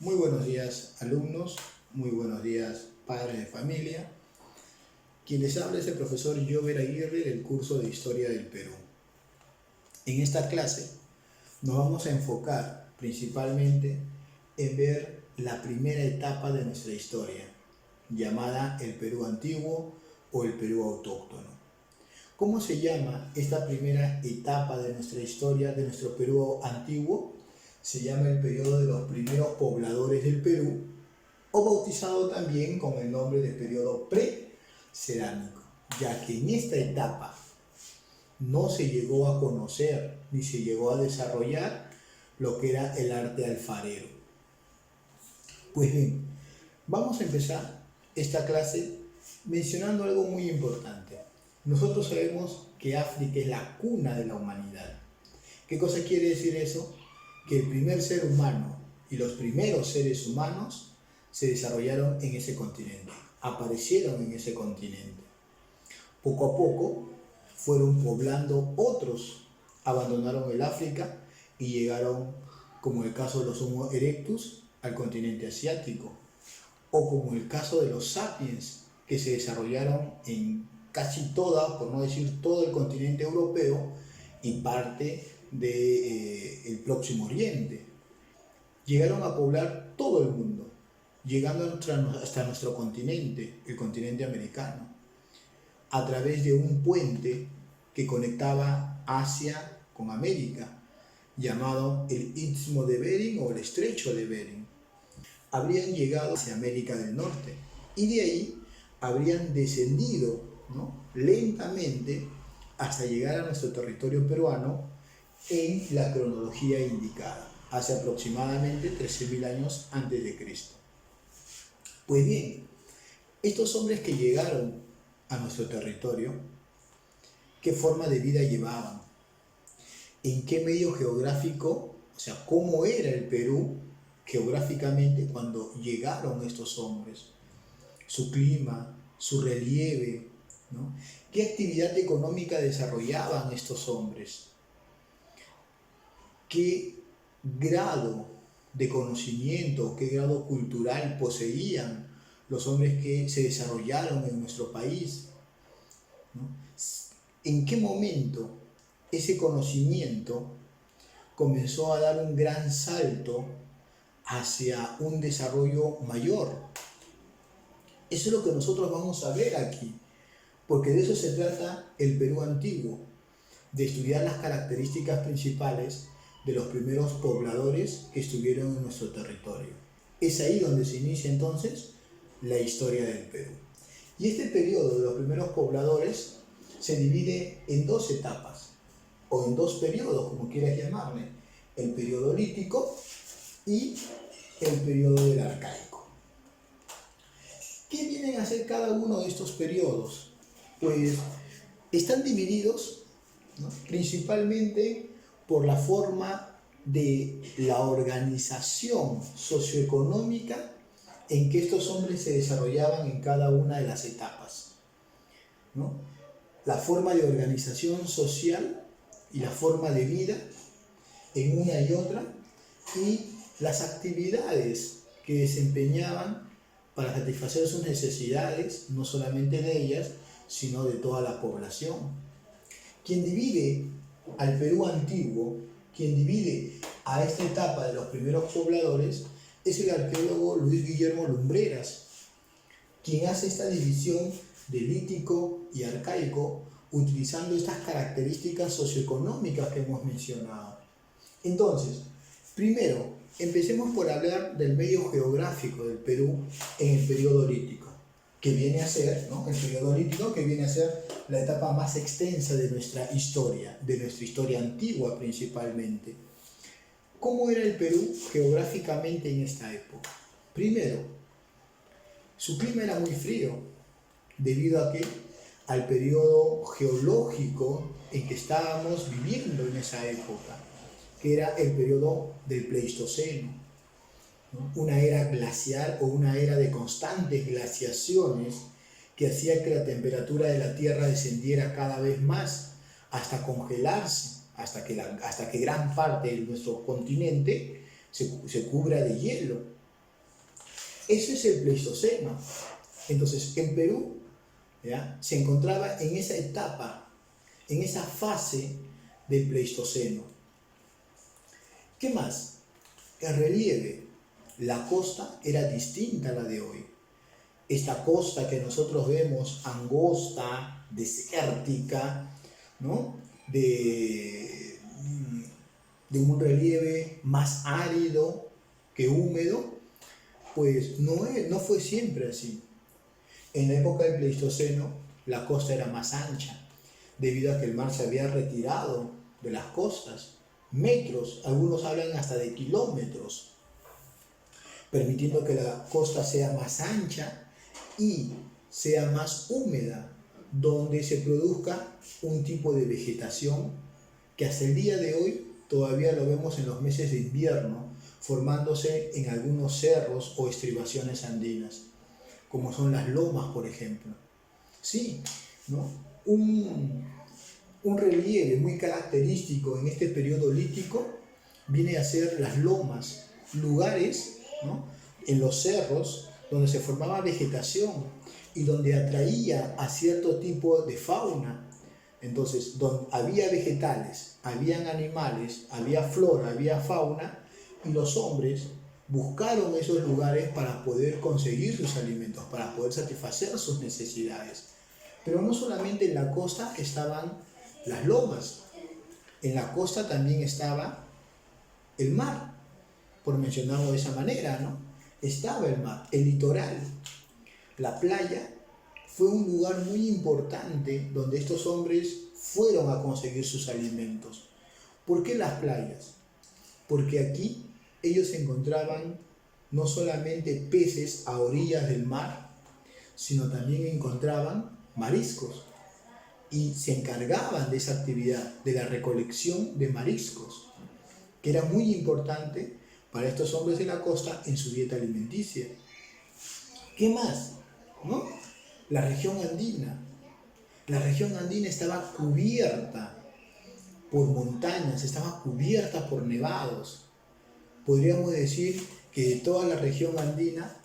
Muy buenos días, alumnos, muy buenos días, padres de familia. Quien les habla es el profesor Jover Aguirre del curso de Historia del Perú. En esta clase nos vamos a enfocar principalmente en ver la primera etapa de nuestra historia, llamada el Perú Antiguo o el Perú Autóctono. ¿Cómo se llama esta primera etapa de nuestra historia, de nuestro Perú Antiguo? Se llama el periodo de los primeros pobladores del Perú, o bautizado también con el nombre de periodo precerámico, ya que en esta etapa no se llegó a conocer ni se llegó a desarrollar lo que era el arte alfarero. Pues bien, vamos a empezar esta clase mencionando algo muy importante. Nosotros sabemos que África es la cuna de la humanidad. ¿Qué cosa quiere decir eso? Que el primer ser humano y los primeros seres humanos se desarrollaron en ese continente, aparecieron en ese continente. Poco a poco fueron poblando otros, abandonaron el África y llegaron, como el caso de los Homo erectus, al continente asiático, o como el caso de los sapiens, que se desarrollaron en casi toda, por no decir todo el continente europeo y parte del Próximo Oriente. Llegaron a poblar todo el mundo, llegando hasta nuestro continente, el continente americano, a través de un puente que conectaba Asia con América, llamado el Istmo de Bering o el Estrecho de Bering. Habrían llegado hacia América del Norte y de ahí habrían descendido, ¿no?, lentamente hasta llegar a nuestro territorio peruano en la cronología indicada, hace aproximadamente 13.000 años antes de Cristo. Pues bien, estos hombres que llegaron a nuestro territorio, ¿qué forma de vida llevaban? ¿En qué medio geográfico, o sea, cómo era el Perú geográficamente cuando llegaron estos hombres? Su clima, su relieve, ¿no? ¿Qué actividad económica desarrollaban estos hombres? ¿Qué grado de conocimiento, qué grado cultural poseían los hombres que se desarrollaron en nuestro país, ¿no? ¿En qué momento ese conocimiento comenzó a dar un gran salto hacia un desarrollo mayor? Eso es lo que nosotros vamos a ver aquí, porque de eso se trata el Perú antiguo, de estudiar las características principales de los primeros pobladores que estuvieron en nuestro territorio. Es ahí donde se inicia entonces la historia del Perú. Y este periodo de los primeros pobladores se divide en dos etapas, o en dos periodos, como quieras llamarle: el periodo lítico y el periodo del arcaico. ¿Qué vienen a ser cada uno de estos periodos? Pues están divididos, ¿no?, principalmente por la forma de la organización socioeconómica en que estos hombres se desarrollaban en cada una de las etapas, ¿no? La forma de organización social y la forma de vida en una y otra, y las actividades que desempeñaban para satisfacer sus necesidades, no solamente de ellas, sino de toda la población. Quien divide al Perú antiguo, quien divide a esta etapa de los primeros pobladores, es el arqueólogo Luis Guillermo Lumbreras, quien hace esta división de lítico y arcaico utilizando estas características socioeconómicas que hemos mencionado. Entonces, primero, empecemos por hablar del medio geográfico del Perú en el periodo lítico, que viene a ser, ¿no?, el periodo lítico, que viene a ser la etapa más extensa de nuestra historia antigua principalmente. ¿Cómo era el Perú geográficamente en esta época? Primero, su clima era muy frío, debido a que al periodo geológico en que estábamos viviendo en esa época, que era el periodo del Pleistoceno, ¿no?, una era glacial o una era de constantes glaciaciones que hacía que la temperatura de la Tierra descendiera cada vez más hasta congelarse, hasta que gran parte de nuestro continente se cubra de hielo. Eso es el Pleistoceno. Entonces, en Perú, ¿ya?, se encontraba en esa etapa, en esa fase del Pleistoceno. ¿Qué más? El relieve. La costa era distinta a la de hoy. Esta costa que nosotros vemos angosta, desértica, ¿no?, de un relieve más árido que húmedo, pues no fue siempre así. En la época del Pleistoceno, la costa era más ancha, debido a que el mar se había retirado de las costas, metros, algunos hablan hasta de kilómetros, permitiendo que la costa sea más ancha y sea más húmeda, donde se produzca un tipo de vegetación que hasta el día de hoy todavía lo vemos en los meses de invierno, formándose en algunos cerros o estribaciones andinas, como son las lomas, por ejemplo. Sí, ¿no? Un relieve muy característico en este periodo lítico viene a ser las lomas, lugares, ¿no?, en los cerros donde se formaba vegetación y donde atraía a cierto tipo de fauna. Entonces, donde había vegetales, habían animales, había flora, había fauna, y los hombres buscaron esos lugares para poder conseguir sus alimentos, para poder satisfacer sus necesidades. Pero no solamente en la costa estaban las lomas, en la costa también estaba el mar, por mencionarlo de esa manera, ¿no? Estaba el mar, el litoral. La playa fue un lugar muy importante donde estos hombres fueron a conseguir sus alimentos. ¿Por qué las playas? Porque aquí ellos encontraban no solamente peces a orillas del mar, sino también encontraban mariscos y se encargaban de esa actividad, de la recolección de mariscos, que era muy importante para estos hombres de la costa en su dieta alimenticia. ¿Qué más? ¿No? La región andina. La región andina estaba cubierta por montañas, estaba cubierta por nevados. Podríamos decir que de toda la región andina,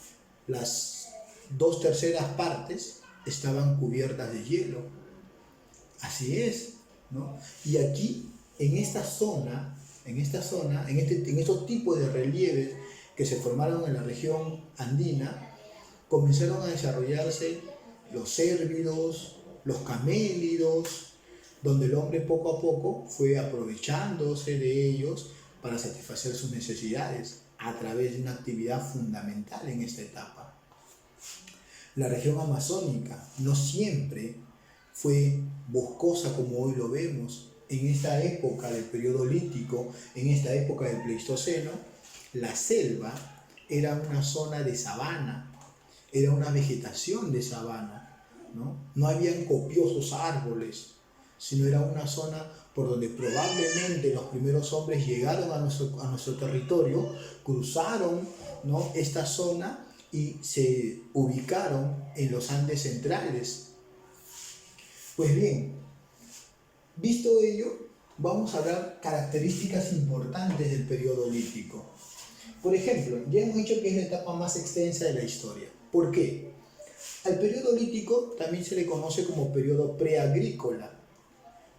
las 2/3 partes estaban cubiertas de hielo. Así es, ¿no? Y aquí, en estos tipos de relieves que se formaron en la región andina, comenzaron a desarrollarse los cérvidos, los camélidos, donde el hombre poco a poco fue aprovechándose de ellos para satisfacer sus necesidades a través de una actividad fundamental en esta etapa. La región amazónica no siempre fue boscosa como hoy lo vemos. En esta época del periodo lítico, en esta época del Pleistoceno, la selva era una zona de sabana, era una vegetación de sabana, ¿no? No habían copiosos árboles, sino era una zona por donde probablemente los primeros hombres llegaron a nuestro territorio, cruzaron, ¿no?, esta zona y se ubicaron en los Andes centrales. Pues bien, visto ello, vamos a hablar características importantes del periodo lítico. Por ejemplo, ya hemos dicho que es la etapa más extensa de la historia. ¿Por qué? Al periodo lítico también se le conoce como periodo preagrícola.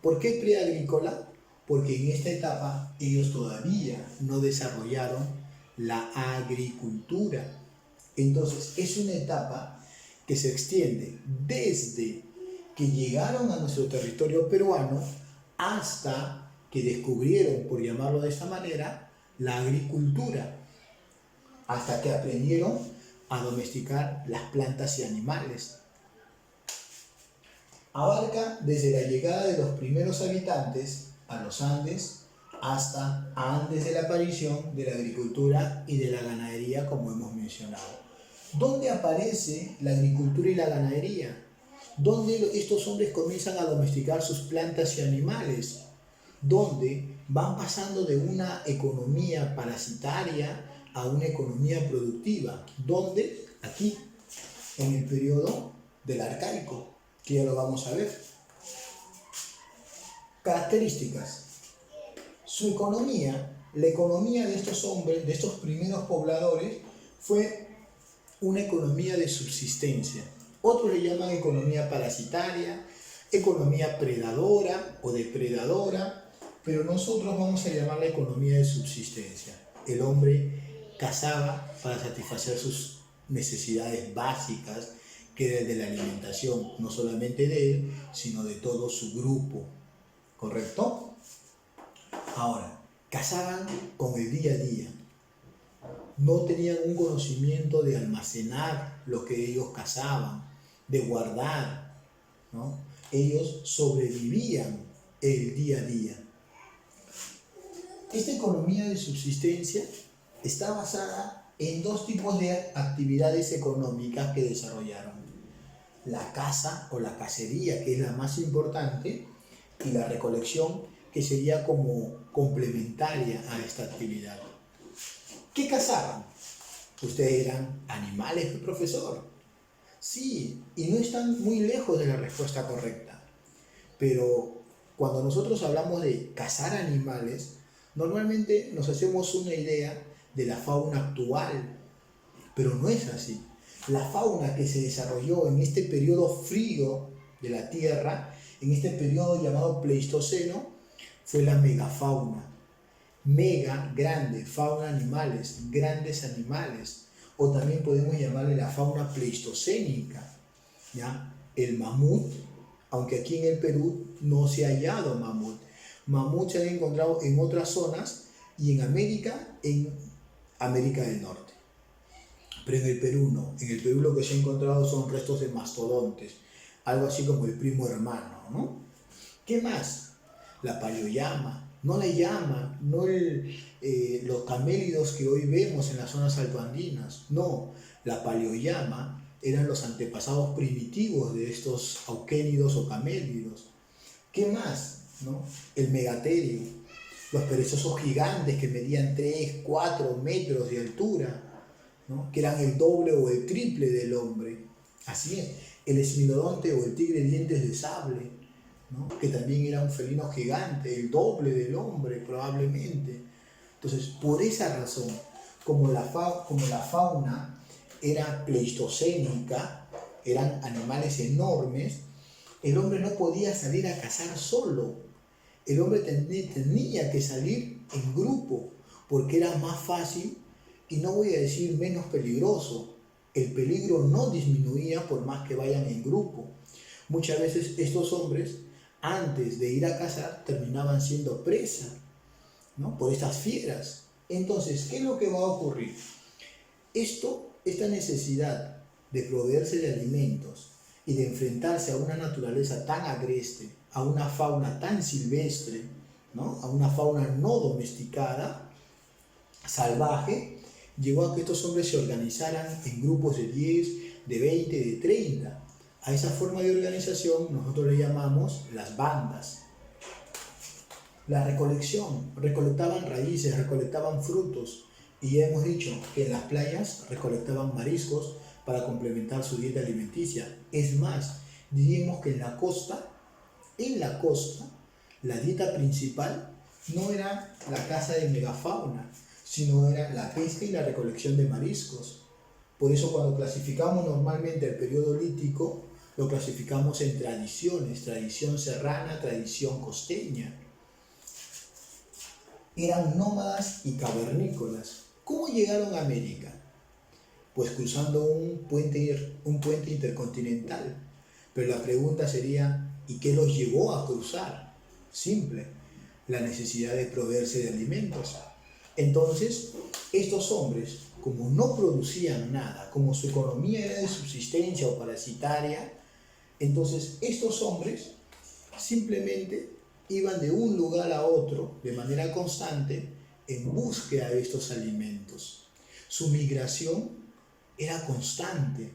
¿Por qué preagrícola? Porque en esta etapa ellos todavía no desarrollaron la agricultura. Entonces es una etapa que se extiende desde que llegaron a nuestro territorio peruano hasta que descubrieron, por llamarlo de esta manera, la agricultura, hasta que aprendieron a domesticar las plantas y animales. Abarca desde la llegada de los primeros habitantes a los Andes hasta antes de la aparición de la agricultura y de la ganadería, como hemos mencionado. ¿Dónde aparece la agricultura y la ganadería? ¿Dónde estos hombres comienzan a domesticar sus plantas y animales? ¿Dónde van pasando de una economía parasitaria a una economía productiva? ¿Dónde? Aquí, en el periodo del Arcaico, que ya lo vamos a ver. Características. Su economía, la economía de estos hombres, de estos primeros pobladores, fue una economía de subsistencia. Otros le llaman economía parasitaria, economía predadora o depredadora, pero nosotros vamos a llamarla economía de subsistencia. El hombre cazaba para satisfacer sus necesidades básicas, que era el de la alimentación, no solamente de él, sino de todo su grupo. ¿Correcto? Ahora, cazaban con el día a día. No tenían un conocimiento de almacenar lo que ellos cazaban, de guardar, ¿no? Ellos sobrevivían el día a día. Esta economía de subsistencia está basada en dos tipos de actividades económicas que desarrollaron. La caza o la cacería, que es la más importante, y la recolección, que sería como complementaria a esta actividad. ¿Qué cazaban? Ustedes eran animales, profesor. Sí, y no están muy lejos de la respuesta correcta. Pero cuando nosotros hablamos de cazar animales, normalmente nos hacemos una idea de la fauna actual, pero no es así. La fauna que se desarrolló en este periodo frío de la Tierra, en este periodo llamado Pleistoceno, fue la megafauna. Mega, grande, fauna, animales, grandes animales. O también podemos llamarle la fauna pleistocénica, ¿ya? El mamut, aunque aquí en el Perú no se ha hallado mamut. Mamut se han encontrado en otras zonas y en América del Norte. Pero en el Perú no. En el Perú lo que se ha encontrado son restos de mastodontes, algo así como el primo hermano, ¿no? ¿Qué más? La paleollama. No la llama, no los camélidos que hoy vemos en las zonas altoandinas. No, la paleollama eran los antepasados primitivos de estos auquénidos o camélidos. ¿Qué más? ¿No? El megaterio, los perezosos gigantes que medían 3, 4 metros de altura, ¿no? Que eran el doble o el triple del hombre. Así es, el esmilodonte o el tigre de dientes de sable, ¿no? Que también era un felino gigante, el doble del hombre probablemente. Entonces, por esa razón, como la fauna era pleistocénica, eran animales enormes, el hombre no podía salir a cazar solo. El hombre tenía que salir en grupo, porque era más fácil y no voy a decir menos peligroso. El peligro no disminuía por más que vayan en grupo. Muchas veces estos hombres, antes de ir a cazar, terminaban siendo presa, ¿no? Por estas fieras. Entonces, ¿qué es lo que va a ocurrir? Esta necesidad de proveerse de alimentos y de enfrentarse a una naturaleza tan agreste, a una fauna tan silvestre, ¿no? A una fauna no domesticada, salvaje, llevó a que estos hombres se organizaran en grupos de 10, de 20, de 30. A esa forma de organización nosotros le llamamos las bandas. La recolección, recolectaban raíces, recolectaban frutos, y ya hemos dicho que en las playas recolectaban mariscos para complementar su dieta alimenticia. Es más, diríamos que en la costa, la dieta principal no era la caza de megafauna, sino era la pesca y la recolección de mariscos. Por eso cuando clasificamos normalmente el periodo lítico, lo clasificamos en tradiciones, tradición serrana, tradición costeña. Eran nómadas y cavernícolas. ¿Cómo llegaron a América? Pues cruzando un puente intercontinental. Pero la pregunta sería, ¿y qué los llevó a cruzar? Simple, la necesidad de proveerse de alimentos. Entonces, estos hombres, como no producían nada, como su economía era de subsistencia o parasitaria, entonces estos hombres simplemente iban de un lugar a otro de manera constante en búsqueda de estos alimentos. Su migración era constante.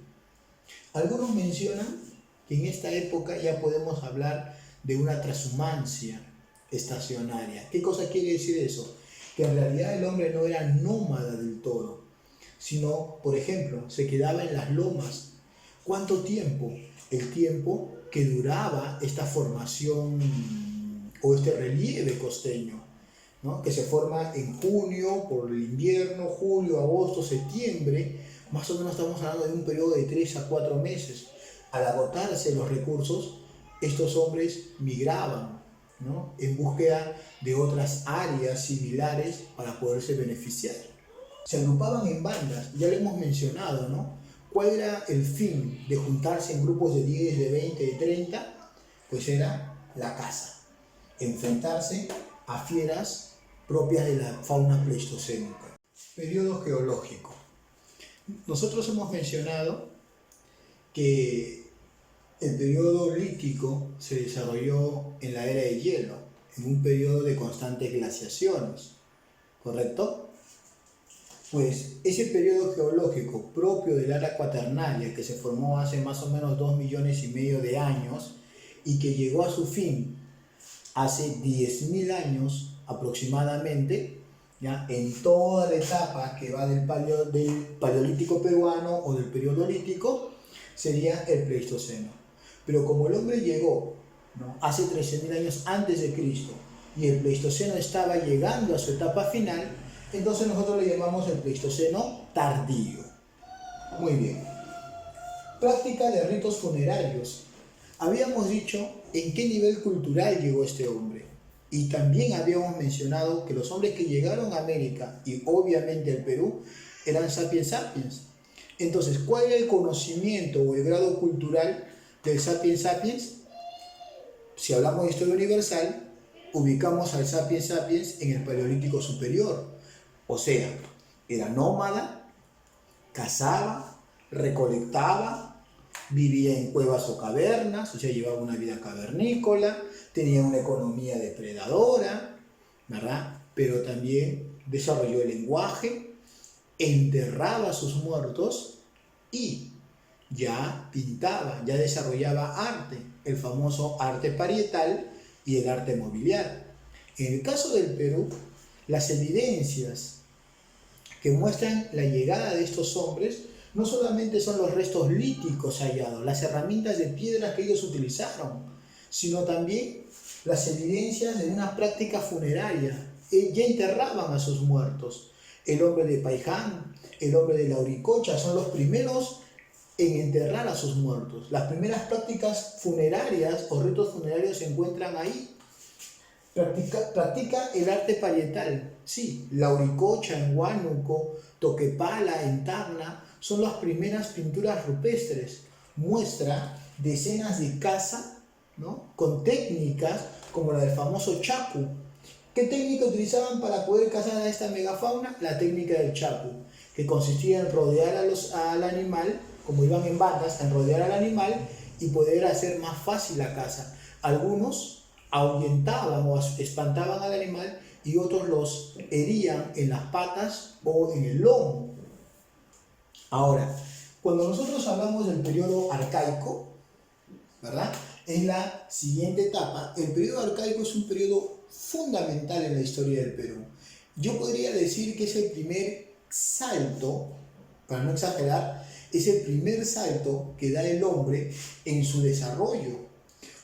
Algunos mencionan que en esta época ya podemos hablar de una transhumancia estacionaria. ¿Qué cosa quiere decir eso? Que en realidad el hombre no era nómada del todo, sino, por ejemplo, se quedaba en las lomas. ¿Cuánto tiempo? El tiempo que duraba esta formación o este relieve costeño, ¿no? Que se forma en junio por el invierno, julio, agosto, septiembre, Más o menos estamos hablando de un periodo de 3 a 4 meses. Al agotarse los recursos, estos hombres migraban, ¿no?, en búsqueda de otras áreas similares para poderse beneficiar. Se agrupaban en bandas, ya lo hemos mencionado, ¿no? ¿Cuál era el fin de juntarse en grupos de 10, de 20, de 30? Pues era la caza, enfrentarse a fieras propias de la fauna pleistocénica. Periodo geológico. Nosotros hemos mencionado que el periodo lítico se desarrolló en la era de hielo, en un periodo de constantes glaciaciones, ¿correcto? Pues ese periodo geológico propio del era cuaternaria, que se formó hace más o menos 2,5 millones de años y que llegó a su fin hace 10.000 años aproximadamente, ¿ya?, en toda la etapa que va del paleolítico peruano o del periodo lítico, sería el Pleistoceno. Pero como el hombre llegó, ¿no?, hace 13.000 años antes de Cristo y el Pleistoceno estaba llegando a su etapa final, entonces nosotros le llamamos el Pleistoceno tardío. Muy bien. Práctica de ritos funerarios. Habíamos dicho en qué nivel cultural llegó este hombre. Y también habíamos mencionado que los hombres que llegaron a América y obviamente al Perú eran sapiens sapiens. Entonces, ¿cuál era el conocimiento o el grado cultural del sapiens sapiens? Si hablamos de historia universal, ubicamos al sapiens sapiens en el Paleolítico superior. O sea, era nómada, cazaba, recolectaba, vivía en cuevas o cavernas, o sea, llevaba una vida cavernícola, tenía una economía depredadora, ¿verdad? Pero también desarrolló el lenguaje, enterraba a sus muertos y ya pintaba, ya desarrollaba arte, el famoso arte parietal y el arte mobiliario. En el caso del Perú, las evidencias que muestran la llegada de estos hombres no solamente son los restos líticos hallados, las herramientas de piedra que ellos utilizaron, sino también las evidencias de una práctica funeraria. Ya enterraban a sus muertos. El hombre de Paiján, el hombre de Lauricocha son los primeros en enterrar a sus muertos. Las primeras prácticas funerarias o ritos funerarios se encuentran ahí. Practica el arte parietal. Sí, Lauricocha en Huánuco, Toquepala en Tacna son las primeras pinturas rupestres. Muestra decenas de caza, ¿no?, con técnicas como la del famoso chapu. ¿Qué técnica utilizaban para poder cazar a esta megafauna? La técnica del chapu, que consistía en rodear al animal, como iban en bandas, en rodear al animal y poder hacer más fácil la caza. Algunos ahuyentaban o espantaban al animal y otros los herían en las patas o en el lomo. Ahora, cuando nosotros hablamos del periodo arcaico, ¿verdad?, es la siguiente etapa. El periodo arcaico es un periodo fundamental en la historia del Perú. Yo podría decir que es el primer salto, para no exagerar, es el primer salto que da el hombre en su desarrollo.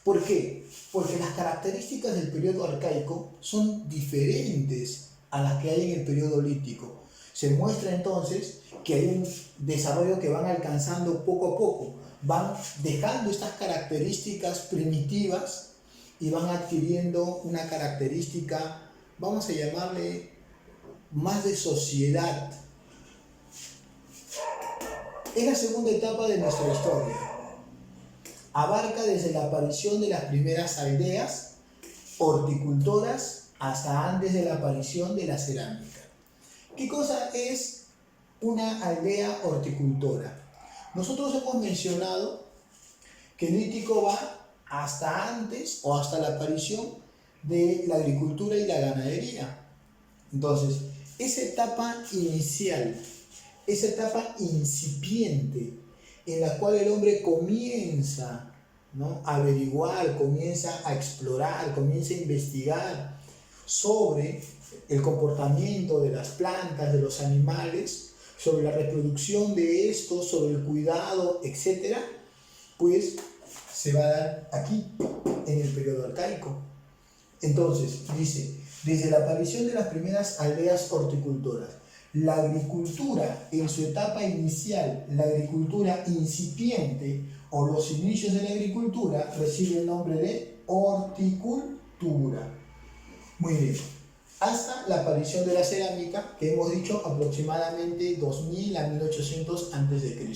¿Por qué? Porque las características del periodo arcaico son diferentes a las que hay en el periodo lítico. Se muestra entonces que hay un desarrollo que van alcanzando poco a poco, van dejando estas características primitivas y van adquiriendo una característica, vamos a llamarle, más de sociedad. Es la segunda etapa de nuestra historia. Abarca desde la aparición de las primeras aldeas horticultoras hasta antes de la aparición de la cerámica. ¿Qué cosa es una aldea horticultora? Nosotros hemos mencionado que el lítico va hasta antes o hasta la aparición de la agricultura y la ganadería. Entonces, esa etapa inicial, esa etapa incipiente, en la cual el hombre comienza, ¿no?, a averiguar, comienza a explorar, comienza a investigar sobre el comportamiento de las plantas, de los animales, sobre la reproducción de estos, sobre el cuidado, etc., pues se va a dar aquí, en el periodo arcaico. Entonces, dice, desde la aparición de las primeras aldeas horticultoras, La agricultura en su etapa inicial, la agricultura incipiente o los inicios de la agricultura, recibe el nombre de horticultura. Muy bien. Hasta la aparición de la cerámica, que hemos dicho aproximadamente 2000 a 1800 a.C.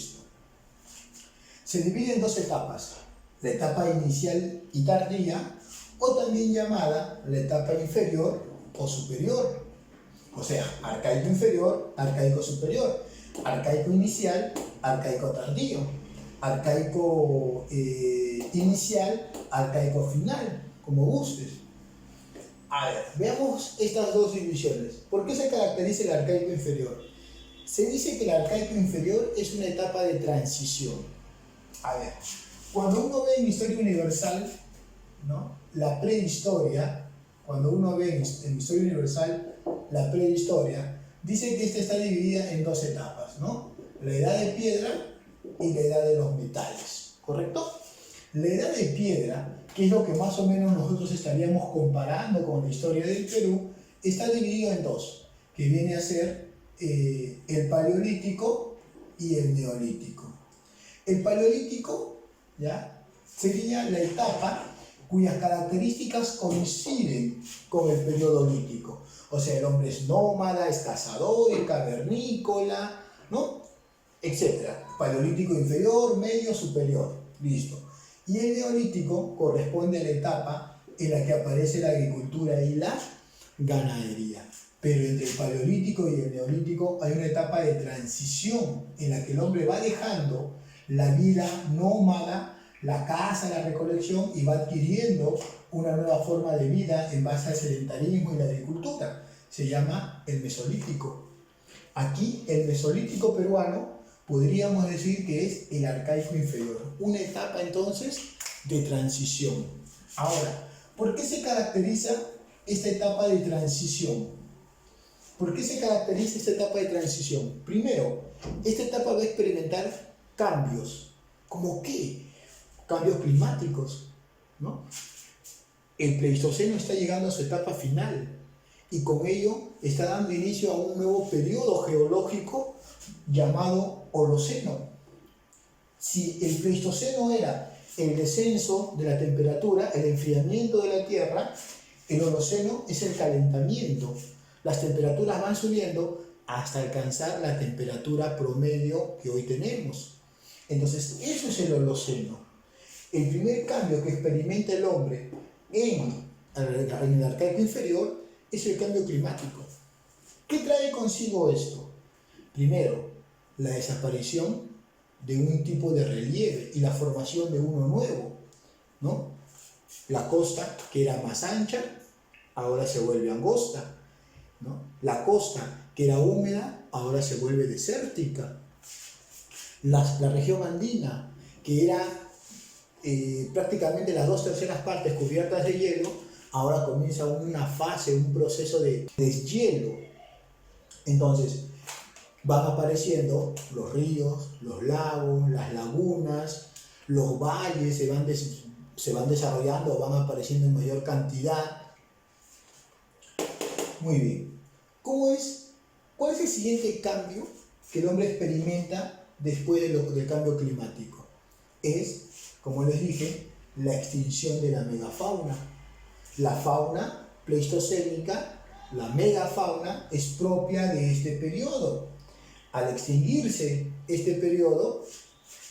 Se divide en dos etapas, la etapa inicial y tardía, o también llamada la etapa inferior o superior. O sea, arcaico inferior, arcaico superior, arcaico inicial, arcaico tardío, arcaico inicial, arcaico final, como gustes. A ver, veamos estas dos divisiones. ¿Por qué se caracteriza el arcaico inferior? Se dice que el arcaico inferior es una etapa de transición. A ver, cuando uno ve en Historia Universal, ¿no?, la prehistoria, cuando uno ve en Historia Universal la prehistoria, dice que esta está dividida en dos etapas, ¿no? La edad de piedra y la edad de los metales, ¿correcto? La edad de piedra, que es lo que más o menos nosotros estaríamos comparando con la historia del Perú, está dividido en dos, que viene a ser el Paleolítico y el Neolítico. El Paleolítico, ¿ya?, sería la etapa cuyas características coinciden con el periodo lítico. O sea, el hombre es nómada, es cazador, es cavernícola, ¿no?, etcétera. Paleolítico inferior, medio, superior. Listo. Y el neolítico corresponde a la etapa en la que aparece la agricultura y la ganadería. Pero entre el paleolítico y el neolítico hay una etapa de transición en la que el hombre va dejando la vida nómada, la caza, la recolección, y va adquiriendo una nueva forma de vida en base al sedentarismo y la agricultura. Se llama el mesolítico. Aquí, el mesolítico peruano, podríamos decir que es el arcaico inferior. Una etapa, entonces, de transición. Ahora, ¿por qué se caracteriza esta etapa de transición? ¿Por qué se caracteriza esta etapa de transición? Primero, esta etapa va a experimentar cambios. ¿Cómo qué? Cambios climáticos, ¿no? El Pleistoceno está llegando a su etapa final y con ello está dando inicio a un nuevo periodo geológico llamado Holoceno. Si el Pleistoceno era el descenso de la temperatura, el enfriamiento de la Tierra, el Holoceno es el calentamiento. Las temperaturas van subiendo hasta alcanzar la temperatura promedio que hoy tenemos. Entonces, eso es el Holoceno. El primer cambio que experimenta el hombre en el arcaico inferior es el cambio climático. ¿Qué trae consigo esto? Primero, la desaparición de un tipo de relieve y la formación de uno nuevo, ¿no? La costa, que era más ancha, ahora se vuelve angosta, ¿no? La costa, que era húmeda, ahora se vuelve desértica. La región andina, que era prácticamente las 2/3 partes cubiertas de hielo, ahora comienza una fase, un proceso de deshielo. Entonces, van apareciendo los ríos, los lagos, las lagunas, los valles se van desarrollando, van apareciendo en mayor cantidad. Muy bien. ¿Cuál es el siguiente cambio que el hombre experimenta después del cambio climático? Es, como les dije, la extinción de la megafauna. La fauna pleistocénica, la megafauna, es propia de este periodo. Al extinguirse este periodo,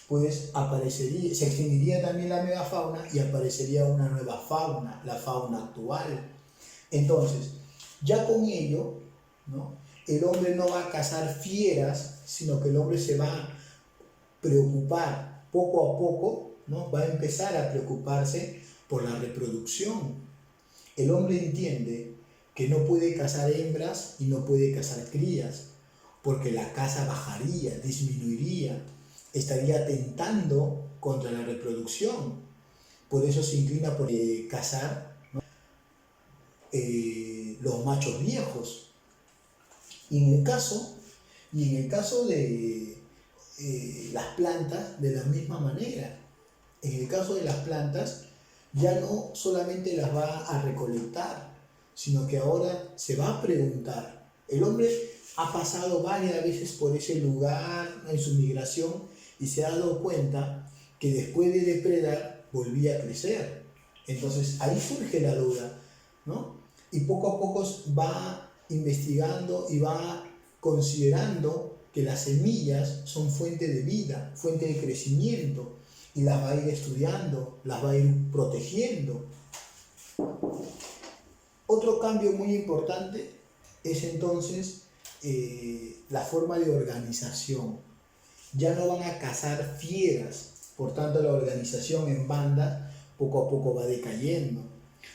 pues se extinguiría también la megafauna y aparecería una nueva fauna, la fauna actual. Entonces, ya con ello, ¿no?, el hombre no va a cazar fieras, sino que el hombre se va a preocupar poco a poco, ¿no? Va a empezar a preocuparse por la reproducción. El hombre entiende que no puede cazar hembras y no puede cazar crías, porque la caza bajaría, disminuiría, estaría atentando contra la reproducción. Por eso se inclina por cazar, ¿no?, los machos viejos. Y en el caso de las plantas, de la misma manera. En el caso de las plantas, ya no solamente las va a recolectar, sino que ahora se va a preguntar. El hombre ha pasado varias veces por ese lugar en su migración y se ha dado cuenta que después de depredar volvía a crecer. Entonces ahí surge la duda, ¿no? Y poco a poco va investigando y va considerando que las semillas son fuente de vida, fuente de crecimiento, y las va a ir estudiando, las va a ir protegiendo. Otro cambio muy importante es entonces la forma de organización. Ya no van a cazar fieras, por tanto la organización en banda poco a poco va decayendo.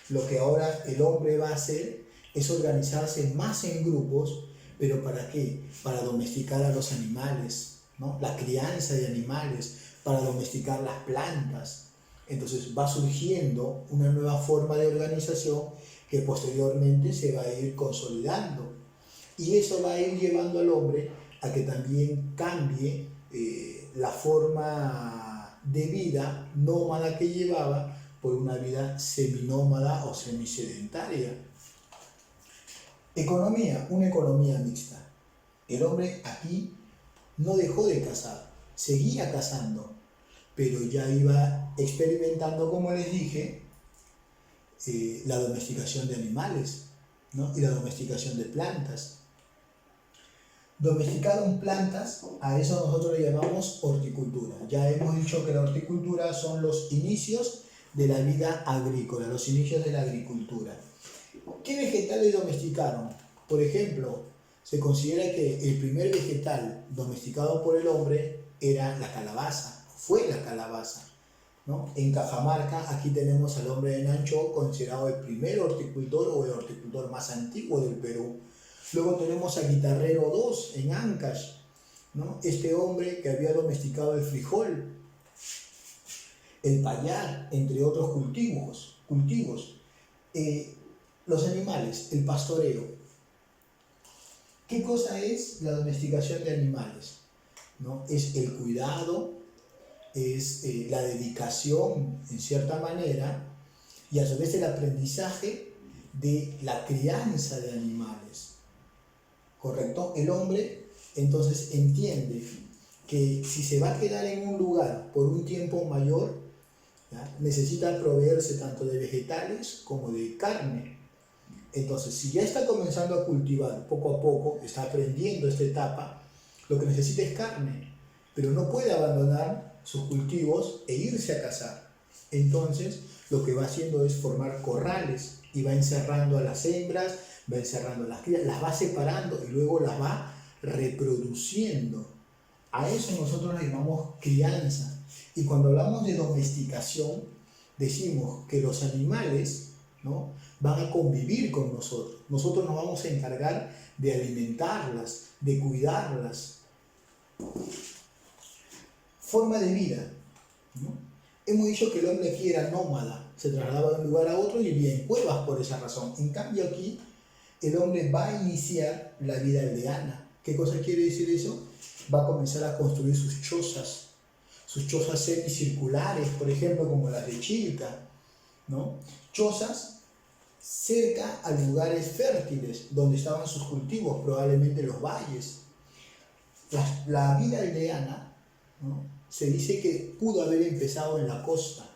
Lo que ahora el hombre va a hacer es organizarse más en grupos, pero ¿para qué? Para domesticar a los animales, ¿no? La crianza de animales, para domesticar las plantas. Entonces va surgiendo una nueva forma de organización que posteriormente se va a ir consolidando. Y eso va a ir llevando al hombre a que también cambie la forma de vida nómada que llevaba por una vida seminómada o semisedentaria. Economía, una economía mixta. El hombre aquí no dejó de cazar, seguía cazando, pero ya iba experimentando, como les dije, la domesticación de animales, ¿no? Y la domesticación de plantas. Domesticaron plantas, a eso nosotros le llamamos horticultura. Ya hemos dicho que la horticultura son los inicios de la vida agrícola, los inicios de la agricultura. ¿Qué vegetales domesticaron? Por ejemplo, se considera que el primer vegetal domesticado por el hombre era la calabaza, fue la calabaza, ¿no? En Cajamarca, aquí tenemos al hombre de Nancho, considerado el primer horticultor o el horticultor más antiguo del Perú. Luego tenemos a Guitarrero II en Ancash, ¿no? Este hombre que había domesticado el frijol, el payar, entre otros cultivos. Los animales, el pastoreo. ¿Qué cosa es la domesticación de animales? ¿No? Es el cuidado, es la dedicación, en cierta manera, y a su vez el aprendizaje de la crianza de animales. ¿Correcto? El hombre entonces entiende que si se va a quedar en un lugar por un tiempo mayor, ¿ya? Necesita proveerse tanto de vegetales como de carne. Entonces, si ya está comenzando a cultivar poco a poco, está aprendiendo esta etapa, lo que necesita es carne, pero no puede abandonar sus cultivos e irse a cazar. Entonces, lo que va haciendo es formar corrales y va encerrando a las hembras, va encerrando a las crías, las va separando y luego las va reproduciendo. A eso nosotros le llamamos crianza. Y cuando hablamos de domesticación, decimos que los animales, ¿no?, van a convivir con nosotros. Nosotros nos vamos a encargar de alimentarlas, de cuidarlas. Forma de vida, ¿no? Hemos dicho que el hombre aquí era nómada, se trasladaba de un lugar a otro y vivía en cuevas por esa razón. En cambio aquí, el hombre va a iniciar la vida aldeana. ¿Qué cosa quiere decir eso? Va a comenzar a construir sus chozas semicirculares, por ejemplo, como las de Chilca, ¿no? Chozas cerca a lugares fértiles, donde estaban sus cultivos, probablemente los valles. La vida aldeana, ¿no?, se dice que pudo haber empezado en la costa.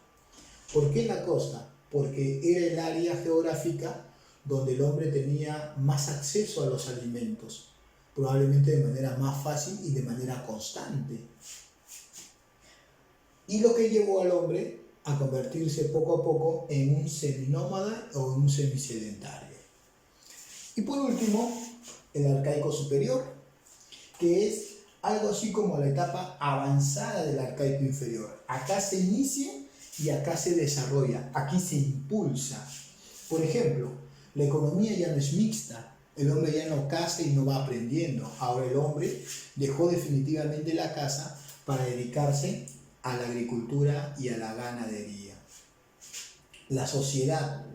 ¿Por qué en la costa? Porque era el área geográfica donde el hombre tenía más acceso a los alimentos, probablemente de manera más fácil y de manera constante. Y lo que llevó al hombre a convertirse poco a poco en un seminómada o en un semisedentario. Y por último, el arcaico superior, que es algo así como la etapa avanzada del arcaico inferior. Acá se inicia y acá se desarrolla, aquí se impulsa. Por ejemplo, la economía ya no es mixta, el hombre ya no caza y no va aprendiendo. Ahora el hombre dejó definitivamente la caza para dedicarse a la agricultura y a la ganadería. La sociedad,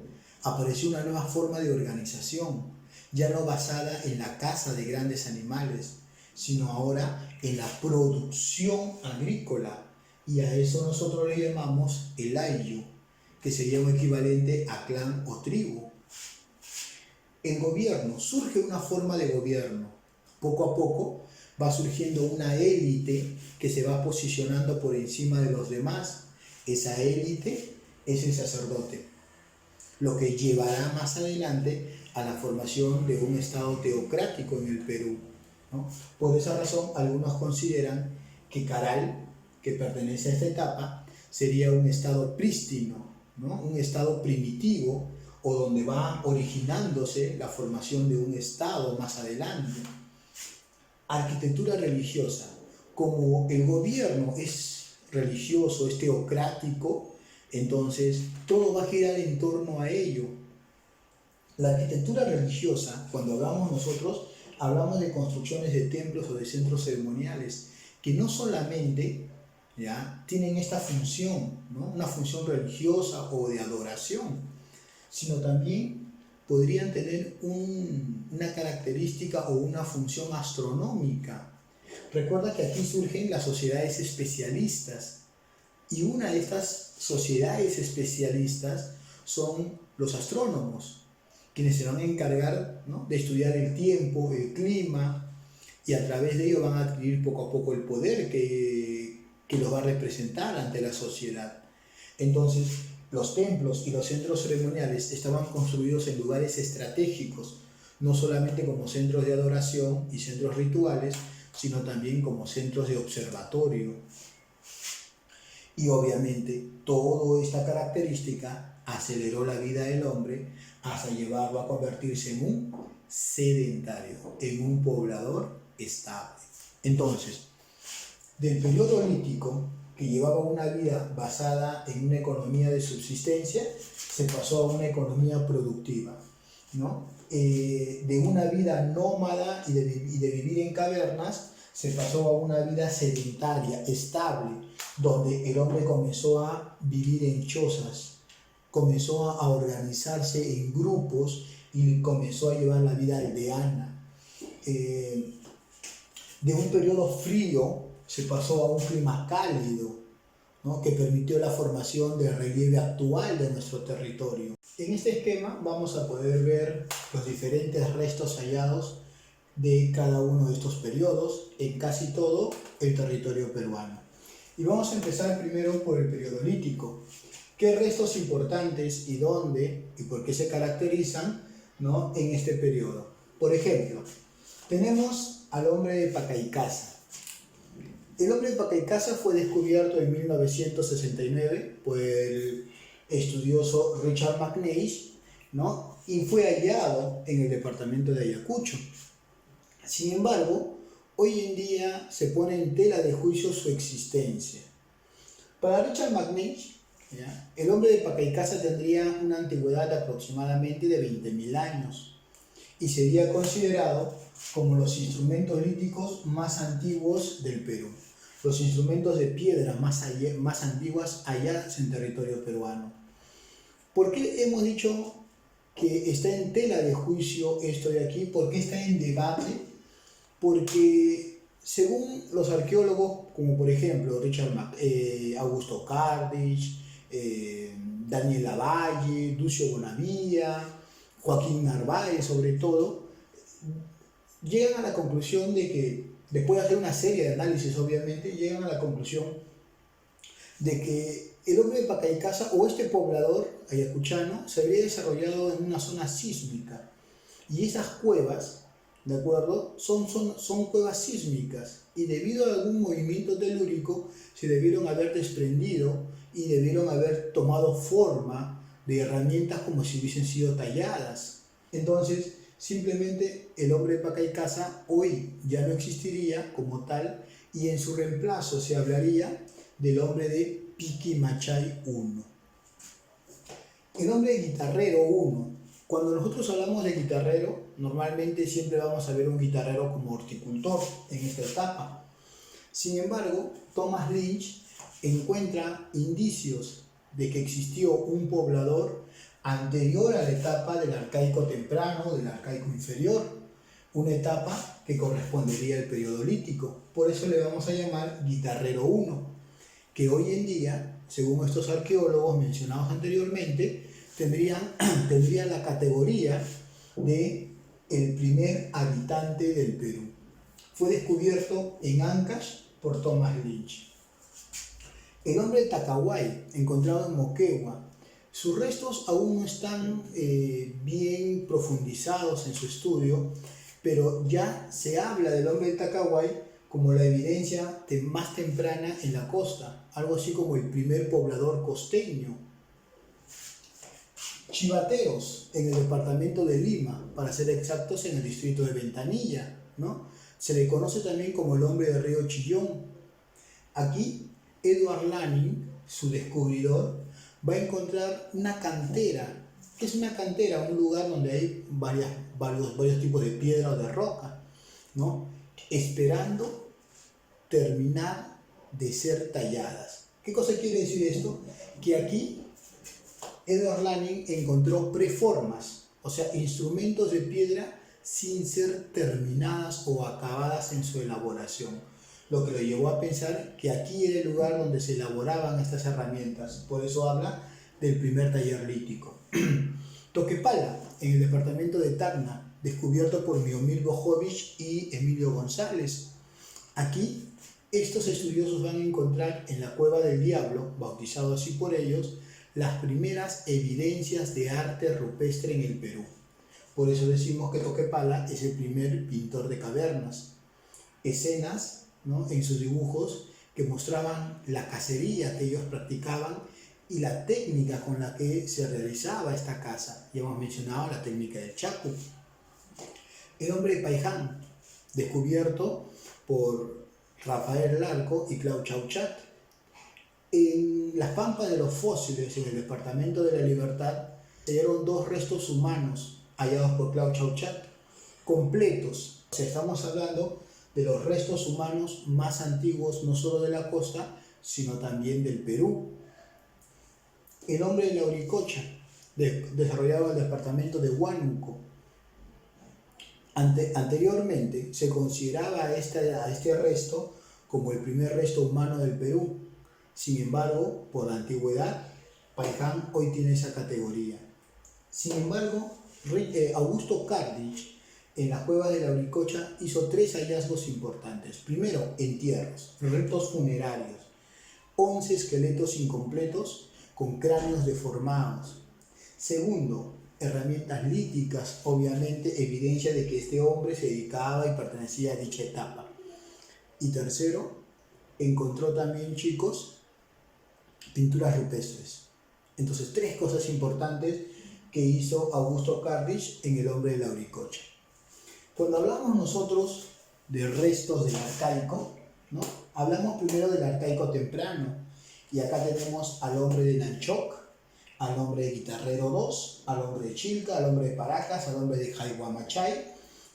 apareció una nueva forma de organización, ya no basada en la caza de grandes animales, sino ahora en la producción agrícola, y a eso nosotros le llamamos el ayllu, que sería un equivalente a clan o tribu. El gobierno, surge una forma de gobierno, Poco a poco va surgiendo una élite que se va posicionando por encima de los demás. Esa élite es el sacerdote, lo que llevará más adelante a la formación de un estado teocrático en el Perú, ¿no? Por esa razón, algunos consideran que Caral, que pertenece a esta etapa, sería un estado prístino, ¿no? Un estado primitivo, o donde va originándose la formación de un estado más adelante. Arquitectura religiosa. Como el gobierno es religioso, es teocrático, entonces todo va a girar en torno a ello. La arquitectura religiosa, cuando hablamos nosotros, hablamos de construcciones de templos o de centros ceremoniales, que no solamente tienen esta función, ¿no? Una función religiosa o de adoración, sino también podrían tener una característica o una función astronómica. Recuerda que aquí surgen las sociedades especialistas, y una de estas sociedades especialistas son los astrónomos, quienes se van a encargar, ¿no?, de estudiar el tiempo, el clima, y a través de ello van a adquirir poco a poco el poder que los va a representar ante la sociedad. Entonces, los templos y los centros ceremoniales estaban construidos en lugares estratégicos, no solamente como centros de adoración y centros rituales, sino también como centros de observatorio. Y obviamente toda esta característica aceleró la vida del hombre hasta llevarlo a convertirse en un sedentario, en un poblador estable. Entonces, del periodo lítico, que llevaba una vida basada en una economía de subsistencia, se pasó a una economía productiva, ¿no? De una vida nómada y de vivir en cavernas, se pasó a una vida sedentaria, estable, donde el hombre comenzó a vivir en chozas, comenzó a organizarse en grupos y comenzó a llevar la vida aldeana. De un periodo frío se pasó a un clima cálido, ¿no?, que permitió la formación del relieve actual de nuestro territorio. En este esquema vamos a poder ver los diferentes restos hallados de cada uno de estos periodos en casi todo el territorio peruano. Y vamos a empezar primero por el periodo lítico. ¿Qué restos importantes y dónde y por qué se caracterizan, ¿no?, en este periodo? Por ejemplo, tenemos al hombre de Pacaycasa. El hombre de Pacaycasa fue descubierto en 1969 por el estudioso Richard McNeish, ¿no?, y fue hallado en el departamento de Ayacucho. Sin embargo, hoy en día se pone en tela de juicio su existencia. Para Richard McNeish, el hombre de Pacaycasa tendría una antigüedad de aproximadamente de 20.000 años y sería considerado como los instrumentos líticos más antiguos del Perú, los instrumentos de piedra más antiguos hallados en territorio peruano. ¿Por qué hemos dicho que está en tela de juicio esto de aquí? ¿Por qué está en debate? Porque según los arqueólogos, como por ejemplo Augusto Cardich, Daniel Lavalle, Ducio Bonavía, Joaquín Narváez sobre todo, llegan a la conclusión de que, después de hacer una serie de análisis obviamente, llegan a la conclusión de que el hombre de Pacaycasa o este poblador ayacuchano se habría desarrollado en una zona sísmica, y esas cuevas, ¿de acuerdo?, son cuevas sísmicas, y debido a algún movimiento telúrico se debieron haber desprendido y debieron haber tomado forma de herramientas como si hubiesen sido talladas. Entonces, simplemente el hombre de Pacaycasa hoy ya no existiría como tal, y en su reemplazo se hablaría del hombre de Piquimachay I. El hombre de Guitarrero I. Cuando nosotros hablamos de guitarrero, normalmente siempre vamos a ver un guitarrero como horticultor en esta etapa. Sin embargo, Thomas Lynch encuentra indicios de que existió un poblador anterior a la etapa del arcaico temprano, del arcaico inferior, una etapa que correspondería al periodo lítico. Por eso le vamos a llamar Guitarrero I, que hoy en día, según estos arqueólogos mencionados anteriormente, tendrían la categoría de el primer habitante del Perú. fue descubierto en Ancash por Thomas Lynch. El hombre de Tacaway, encontrado en Moquegua, sus restos aún no están bien profundizados en su estudio, pero ya se habla del hombre de Tacaway como la evidencia más temprana en la costa, algo así como el primer poblador costeño. Chivateos, en el departamento de Lima, para ser exactos, en el distrito de Ventanilla, ¿no? Se le conoce también como el hombre del río Chillón. Aquí, Edward Laning, su descubridor, va a encontrar una cantera. ¿Qué es una cantera? Un lugar donde hay varios tipos de piedra o de roca, ¿no? Esperando terminar de ser talladas. ¿Qué cosa quiere decir esto? Que aquí Edward Laning encontró preformas, o sea, instrumentos de piedra sin ser terminadas o acabadas en su elaboración, lo que lo llevó a pensar que aquí era el lugar donde se elaboraban estas herramientas. Por eso habla del primer taller lítico. Toquepala, en el departamento de Tacna, descubierto por Miomir Bojovic y Emilio González. Aquí, estos estudiosos van a encontrar en la Cueva del Diablo, bautizado así por ellos, las primeras evidencias de arte rupestre en el Perú. Por eso decimos que Toquepala es el primer pintor de cavernas. Escenas, ¿no?, en sus dibujos que mostraban la cacería que ellos practicaban y la técnica con la que se realizaba esta caza. Ya hemos mencionado la técnica del chacu. El hombre de Paiján, descubierto por Rafael Larco y Claude Chauchat. En las pampas de los fósiles, en el departamento de la Libertad, se hallaron 2 restos humanos hallados por Claude Chauchat, completos. O sea, estamos hablando de los restos humanos más antiguos, no solo de la costa, sino también del Perú. El hombre de la Uricocha, desarrollado en el departamento de Huánuco. Anteriormente se consideraba a este resto como el primer resto humano del Perú. Sin embargo, por la antigüedad, Paiján hoy tiene esa categoría. Sin embargo, Augusto Cardich, en la cueva de la Uricocha, hizo 3 hallazgos importantes. Primero, entierros, restos funerarios, 11 esqueletos incompletos con cráneos deformados. Segundo, herramientas líticas, obviamente evidencia de que este hombre se dedicaba y pertenecía a dicha etapa. Y tercero, encontró también, chicos, pinturas rupestres. Entonces, 3 cosas importantes que hizo Augusto Cardich en el hombre de la Uricocha. Cuando hablamos nosotros de restos del arcaico, ¿no?, hablamos primero del arcaico temprano. Y acá tenemos al hombre de Nanchoc, al hombre de Guitarrero 2, al hombre de Chilca, al hombre de Paracas, al hombre de Jaihuamachay,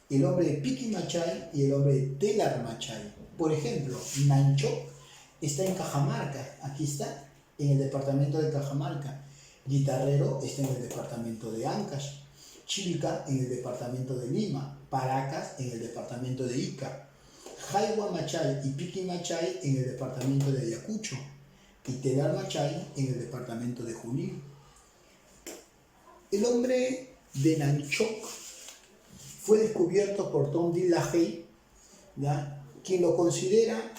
el hombre de Piquimachay y el hombre de Telarmachay. Por ejemplo, Nanchoc está en Cajamarca, aquí está, en el departamento de Cajamarca. Guitarrero está en el departamento de Ancash, Chilca en el departamento de Lima, Paracas en el departamento de Ica, Jaihuamachay y Piquimachay en el departamento de Ayacucho y Telarmachay en el departamento de Junín. El hombre de Nanchoc fue descubierto por Tom Dillahey, quien lo considera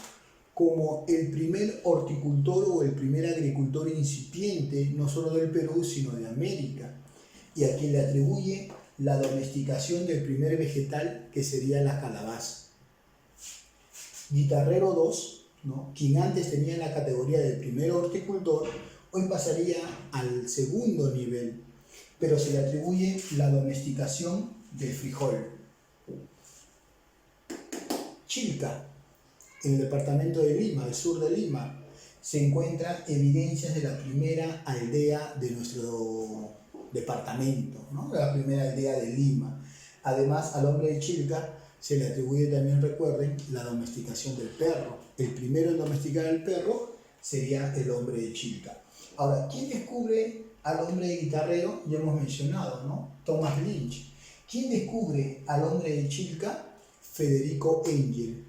como el primer horticultor o el primer agricultor incipiente, no solo del Perú, sino de América, y a quien le atribuye la domesticación del primer vegetal, que sería la calabaza. Guitarrero 2, ¿no?, quien antes tenía la categoría del primer horticultor, hoy pasaría al segundo nivel, pero se le atribuye la domesticación del frijol. Chilca, en el departamento de Lima, al sur de Lima, se encuentran evidencias de la primera aldea de nuestro departamento, ¿no?, de la primera aldea de Lima. Además, al hombre de Chilca se le atribuye también, recuerden, la domesticación del perro. El primero en domesticar al perro sería el hombre de Chilca. Ahora, ¿quién descubre al hombre de Guitarrero? Ya hemos mencionado, ¿no?, Thomas Lynch. ¿Quién descubre al hombre de Chilca? Federico Engel.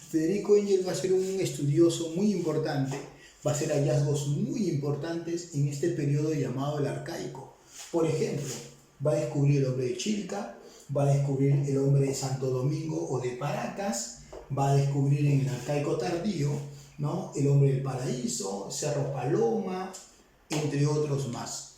Federico Engel va a ser un estudioso muy importante, va a hacer hallazgos muy importantes en este periodo llamado el arcaico. Por ejemplo, va a descubrir el hombre de Chilca, va a descubrir el hombre de Santo Domingo o de Paracas, va a descubrir en el arcaico tardío, ¿no? El hombre del paraíso, Cerro Paloma, entre otros más.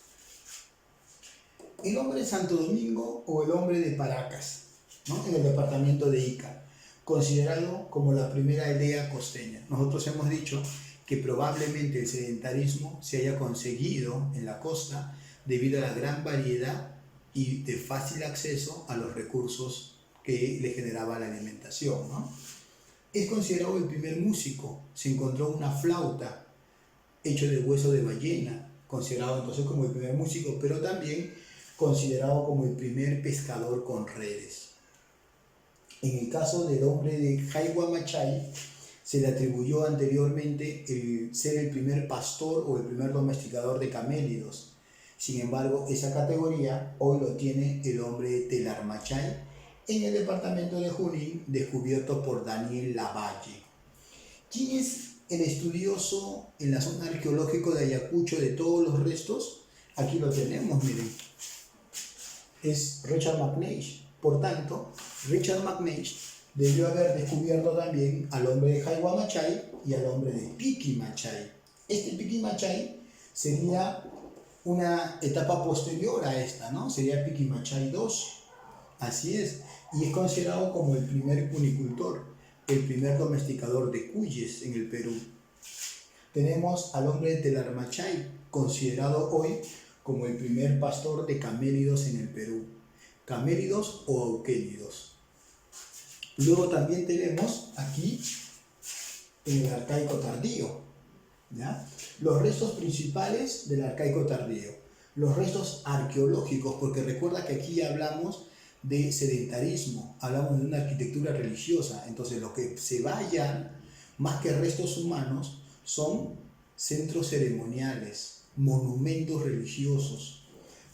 El hombre de Santo Domingo o el hombre de Paracas, ¿no? En el departamento de Ica, considerado como la primera aldea costeña. Nosotros hemos dicho que probablemente el sedentarismo se haya conseguido en la costa debido a la gran variedad y de fácil acceso a los recursos que le generaba la alimentación, ¿no? Es considerado el primer músico. Se encontró una flauta hecho de hueso de ballena, considerado entonces como el primer músico, pero también considerado como el primer pescador con redes. En el caso del hombre de Jaiwa Machay, se le atribuyó anteriormente el ser el primer pastor o el primer domesticador de camélidos. Sin embargo, esa categoría hoy lo tiene el hombre de Telar Machay en el departamento de Junín, descubierto por Daniel Lavalle. ¿Quién es el estudioso en la zona arqueológica de Ayacucho de todos los restos? Aquí lo tenemos, miren. Es Richard McNeish. Por tanto, Richard McNeish debió haber descubierto también al hombre de Jaiwa Machay y al hombre de Piqui Machay. Este Piqui Machay sería una etapa posterior a esta, ¿no? Sería Piqui Machay II. Así es. Y es considerado como el primer cunicultor, el primer domesticador de cuyes en el Perú. Tenemos al hombre de Telar Machay, considerado hoy como el primer pastor de camélidos en el Perú. Camélidos o auquélidos. Luego también tenemos aquí en el arcaico tardío, ¿ya? Los restos principales del arcaico tardío. Los restos arqueológicos, porque recuerda que aquí hablamos de sedentarismo, hablamos de una arquitectura religiosa. Entonces lo que se va a hallar, más que restos humanos, son centros ceremoniales, monumentos religiosos.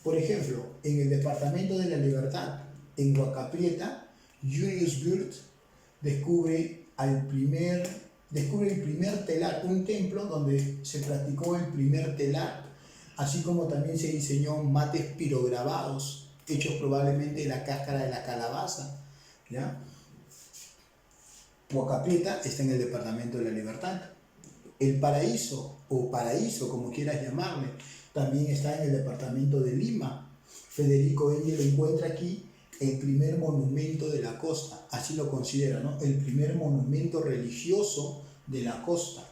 Por ejemplo, en el departamento de La Libertad, en Huacaprieta, Julius Wirth descubre el primer telar, un templo donde se practicó el primer telar, así como también se diseñó mates pirograbados, hechos probablemente de la cáscara de la calabaza, ¿ya? Huacaprieta está en el departamento de La Libertad. El Paraíso, o Paraíso, como quieras llamarle, también está en el departamento de Lima. Federico Engel encuentra aquí el primer monumento de la costa, así lo considera, ¿no? El primer monumento religioso de la costa.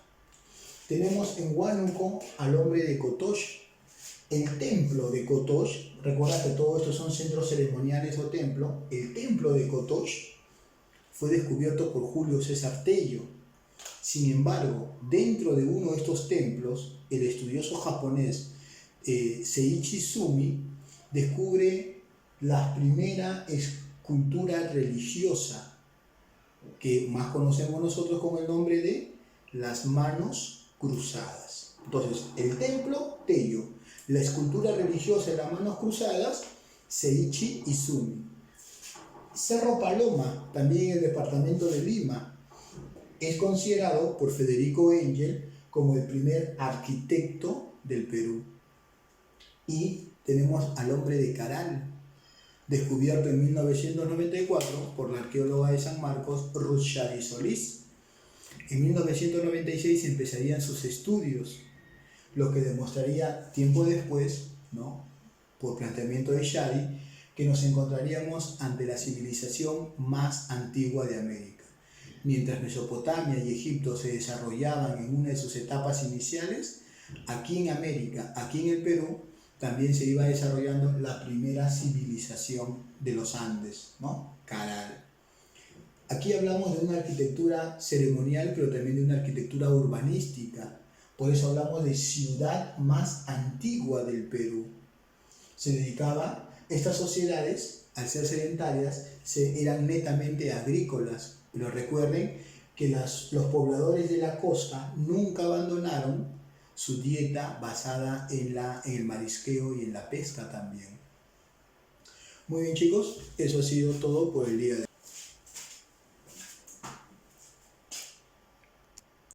Tenemos en Huánuco al hombre de Cotox. El templo de Cotox, recuerda que todo esto son centros ceremoniales o templos. El templo de Cotox fue descubierto por Julio César Tello. Sin embargo, dentro de uno de estos templos, el estudioso japonés Seiichi Sumi descubre la primera escultura religiosa que más conocemos nosotros con el nombre de las manos cruzadas. Entonces, el templo, Tello; la escultura religiosa de las manos cruzadas, Seiichi Izumi. Cerro Paloma, también en el departamento de Lima, es considerado por Federico Engel como el primer arquitecto del Perú. Y tenemos al hombre de Caral, descubierto en 1994 por la arqueóloga de San Marcos, Ruth Shadi Solís. En 1996 empezarían sus estudios, lo que demostraría tiempo después, ¿no?, por planteamiento de Shadi, que nos encontraríamos ante la civilización más antigua de América. Mientras Mesopotamia y Egipto se desarrollaban en una de sus etapas iniciales, aquí en América, aquí en el Perú, también se iba desarrollando la primera civilización de los Andes, ¿no? Caral. Aquí hablamos de una arquitectura ceremonial, pero también de una arquitectura urbanística. Por eso hablamos de ciudad más antigua del Perú. Se dedicaba, estas sociedades, al ser sedentarias, eran netamente agrícolas. Pero recuerden que los pobladores de la costa nunca abandonaron su dieta basada en el marisqueo y en la pesca también. Muy bien, chicos, eso ha sido todo por el día de hoy.